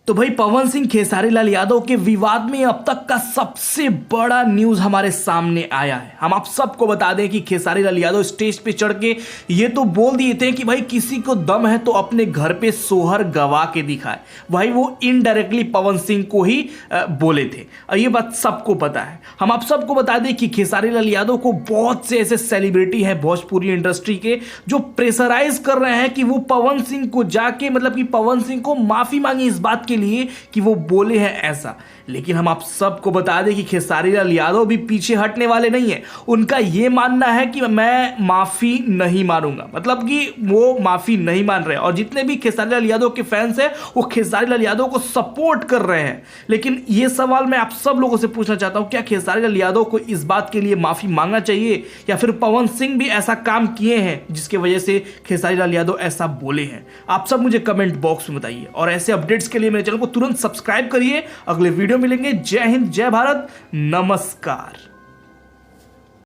तो भाई पवन सिंह खेसारी लाल यादव के विवाद में अब तक का सबसे बड़ा न्यूज हमारे सामने आया है। हम आप सबको बता दें कि खेसारी लाल यादव स्टेज पे चढ़ के ये तो बोल दिए थे कि भाई किसी को दम है तो अपने घर पे सोहर गवा के दिखाए। भाई वो इनडायरेक्टली पवन सिंह को ही बोले थे और ये बात सबको पता है। हम आप सबको बता दें कि खेसारी लाल यादव को बहुत से ऐसे सेलिब्रिटी हैं भोजपुरी इंडस्ट्री के जो प्रेशराइज कर रहे हैं कि वो पवन सिंह को जाके मतलब कि पवन सिंह को माफी मांगी इस बात के लिए कि वो बोले हैं ऐसा। लेकिन हम आप सबको बता दें कि खेसारी लाल यादव भी पीछे हटने वाले नहीं है। उनका ये मानना है कि मैं माफी नहीं मानूंगा, मतलब कि वो माफी नहीं मान रहे और जितने भी खेसारी लाल यादव के फैंस हैं वो खेसारी लाल यादव को सपोर्ट कर रहे हैं। लेकिन ये सवाल मैं आप सब लोगों से पूछना चाहता हूं, क्या खेसारी लाल यादव को इस बात के लिए माफी मांगना चाहिए या फिर पवन सिंह भी ऐसा काम किए हैं जिसकी वजह से खेसारी लाल यादव ऐसा बोले हैं? आप सब मुझे कमेंट बॉक्स में बताइए और ऐसे अपडेट्स के लिए मेरे चैनल को तुरंत सब्सक्राइब करिए। अगले वीडियो मिलेंगे। जय हिंद, जय भारत, नमस्कार।